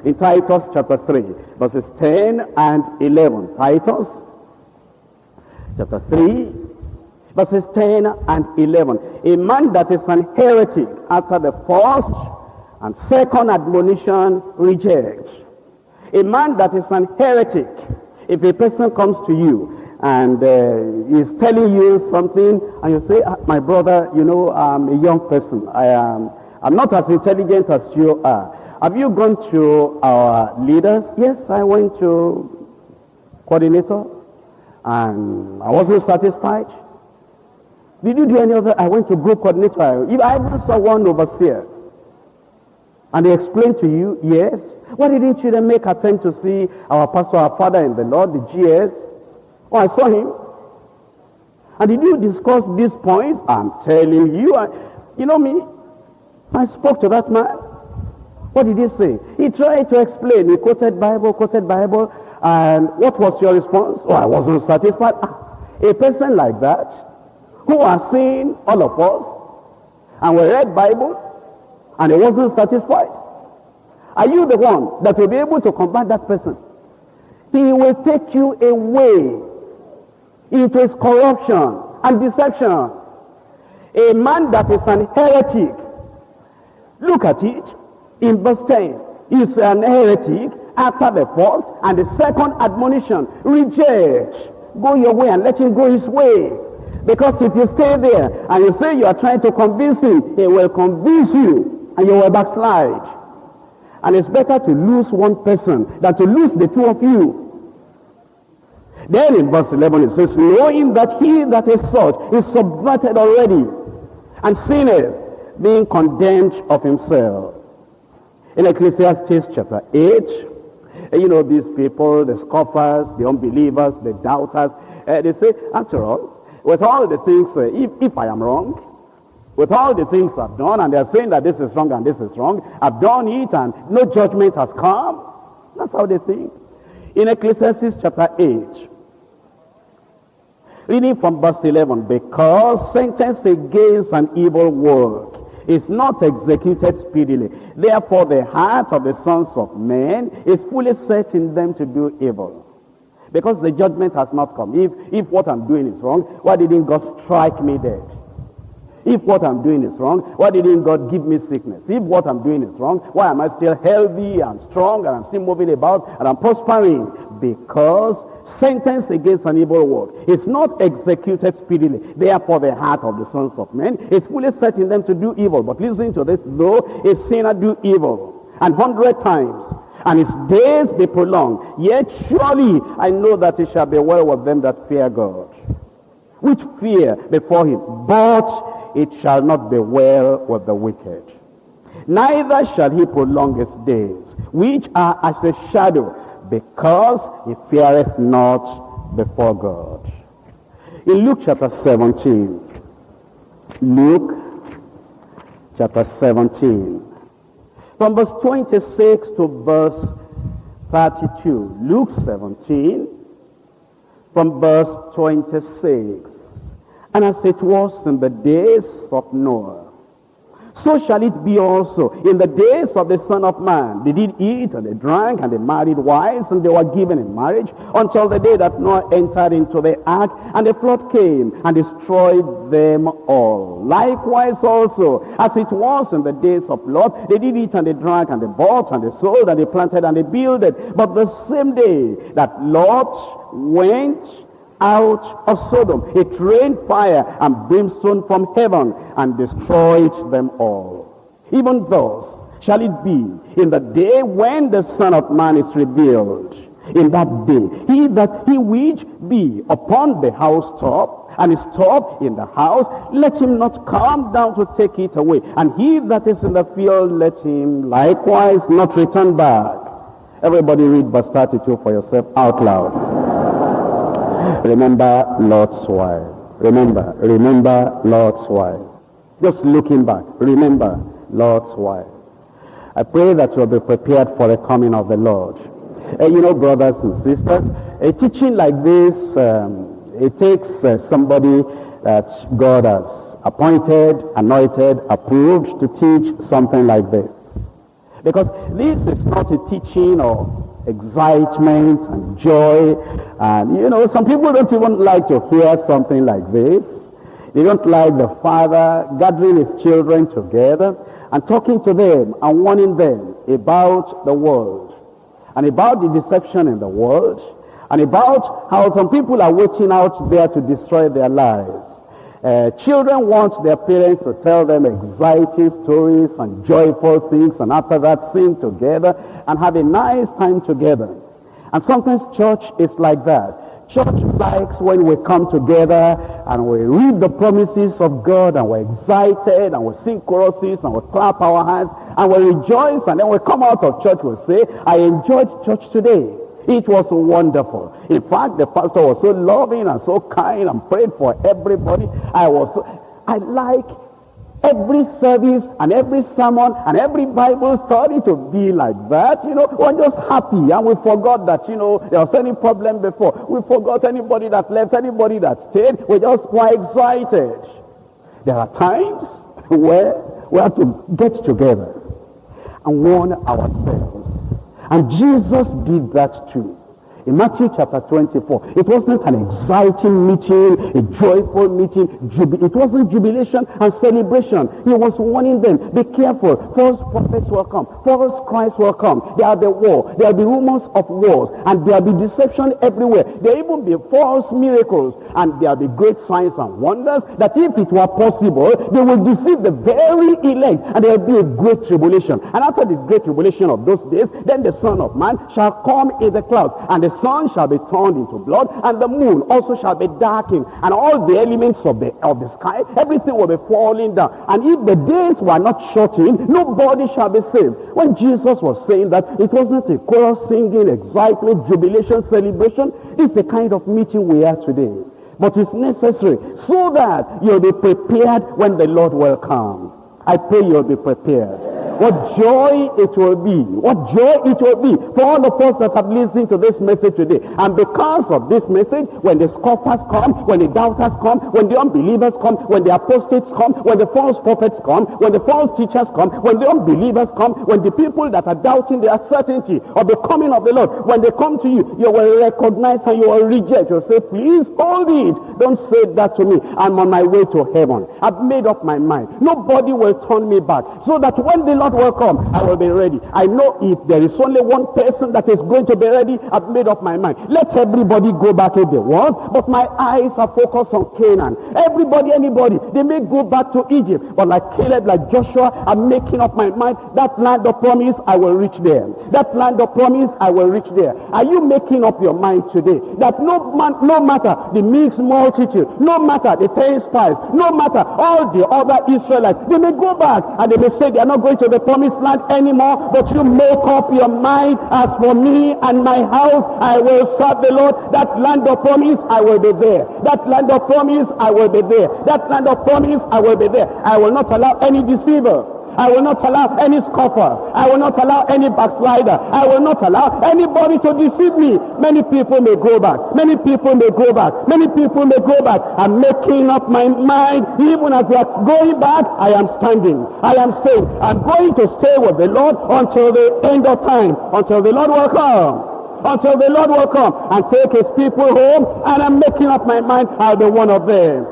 In Titus chapter 3, verses 10 and 11. Titus chapter 3, verses 10 and 11. A man that is an heretic after the first and second admonition rejects. A man that is an heretic, if a person comes to you and is telling you something and you say, my brother, you know, I'm a young person. I'm not as intelligent as you are. Have you gone to our leaders? Yes, I went to coordinator and I wasn't satisfied. Did you do any other? I went to group coordinator. I even saw one overseer. And they explained to you, yes. Why didn't you then make attempt to see our pastor, our father in the Lord, the GS? Oh, I saw him. And did you discuss these points? I'm telling you, you know me. I spoke to that man. What did he say? He tried to explain. He quoted Bible. And what was your response? Oh, I wasn't satisfied. A person like that, who has seen all of us, and we read Bible, and he wasn't satisfied. Are you the one that will be able to combat that person? He will take you away into his corruption and deception. A man that is an heretic, look at it in verse 10. He's an heretic after the first and the second admonition. Reject. Go your way and let him go his way. Because if you stay there and you say you are trying to convince him, he will convince you and you will backslide. And it's better to lose one person than to lose the two of you. Then in verse 11 it says, knowing that he that is such is subverted already, and sinneth, being condemned of himself. In Ecclesiastes chapter 8, you know, these people, the scoffers, the unbelievers, the doubters, they say, after all, with all the things, if I am wrong, with all the things I've done, and they're saying that this is wrong and this is wrong, I've done it and no judgment has come. That's how they think. In Ecclesiastes chapter 8, reading from verse 11, because sentence against an evil work is not executed speedily. Therefore the heart of the sons of men is fully set in them to do evil. Because the judgment has not come. If what I'm doing is wrong, why didn't God strike me dead? If what I'm doing is wrong, why didn't God give me sickness? If what I'm doing is wrong, why am I still healthy and strong and I'm still moving about and I'm prospering? Because sentence against an evil work is not executed speedily. Therefore the heart of the sons of men is fully set in them to do evil. But listen to this, though a sinner do evil 100 times, and his days be prolonged, yet surely I know that it shall be well with them that fear God, which fear before him. But it shall not be well with the wicked. Neither shall he prolong his days, which are as a shadow, because he feareth not before God. In Luke chapter 17, Luke chapter 17, from verse 26 to verse 32. Luke 17, from verse 26. And as it was in the days of Noah, so shall it be also in the days of the Son of Man. They did eat and they drank and they married wives and they were given in marriage until the day that Noah entered into the ark, and the flood came and destroyed them all. Likewise also, as it was in the days of Lot, they did eat and they drank and they bought and they sold and they planted and they builded. But the same day that Lot went out of Sodom, it rained fire and brimstone from heaven and destroyed them all. Even thus shall it be in the day when the Son of Man is revealed. In that day, he which be upon the housetop and is top in the house, let him not come down to take it away. And he that is in the field, let him likewise not return back. Everybody read verse 32 for yourself out loud. Remember Lot's wife. Remember Lot's wife. Just looking back, remember Lot's wife. I pray that you'll be prepared for the coming of the Lord. You know, brothers and sisters, a teaching like this, it takes somebody that God has appointed, anointed, approved to teach something like this. Because this is not a teaching of excitement and joy. And, some people don't even like to hear something like this. They don't like the father gathering his children together and talking to them and warning them about the world and about the deception in the world and about how some people are waiting out there to destroy their lives. Children want their parents to tell them exciting stories and joyful things, and after that sing together and have a nice time together. And sometimes church is like that. Church likes when we come together and we read the promises of God and we're excited and we sing choruses and we clap our hands and we rejoice, and then we come out of church, we say, I enjoyed church today. It was wonderful. In fact, the pastor was so loving and so kind and prayed for everybody. I like every service and every sermon and every Bible study to be like that. We're just happy, and we forgot that, there was any problem before. We forgot anybody that left, anybody that stayed. We just were excited. There are times where we have to get together and warn ourselves. And Jesus did that too. In Matthew chapter 24, it wasn't an exciting meeting, a joyful meeting. It wasn't jubilation and celebration. He was warning them, be careful. False prophets will come. False Christ will come. There will be war. There will be rumors of wars. And there will be deception everywhere. There will even be false miracles. And there will be great signs and wonders that if it were possible, they will deceive the very elect. And there will be a great tribulation. And after the great tribulation of those days, then the Son of Man shall come in the clouds. And the sun shall be turned into blood, and the moon also shall be darkened, and all the elements of the sky, everything will be falling down. And if the days were not shortened, nobody shall be saved. When Jesus was saying that, it wasn't a chorus singing, excitement, jubilation, celebration. It's the kind of meeting we are today. But it's necessary so that you'll be prepared when the Lord will come. I pray you'll be prepared. What joy it will be. What joy it will be for all of us that have listened to this message today. And because of this message, when the scoffers come, when the doubters come, when the unbelievers come, when the apostates come, when the false prophets come, when the false teachers come, when the unbelievers come, when the people that are doubting the certainty of the coming of the Lord, when they come to you, you will recognize and you will reject. You'll say, please hold it. Don't say that to me. I'm on my way to heaven. I've made up my mind. Nobody will turn me back. So that when the Lord will come, I will be ready. I know if there is only one person that is going to be ready, I've made up my mind. Let everybody go back if they want, but my eyes are focused on Canaan. Everybody, anybody, they may go back to Egypt, but like Caleb, like Joshua, I'm making up my mind. That land of promise, I will reach there. That land of promise, I will reach there. Are you making up your mind today that no matter the mixed multitude, no matter the 10 spies, no matter all the other Israelites, they may go back and they may say they are not going to the promised land anymore, but you make up your mind, as for me and my house, I will serve the Lord. That land of promise, I will be there. That land of promise, I will be there. That land of promise, I will be there. I will not allow any deceiver. I will not allow any scoffer. I will not allow any backslider. I will not allow anybody to deceive me. Many people may go back. Many people may go back. Many people may go back. I'm making up my mind. Even as they are going back, I am standing. I am staying. I'm going to stay with the Lord until the end of time. Until the Lord will come. Until the Lord will come and take his people home. And I'm making up my mind, I'll be one of them.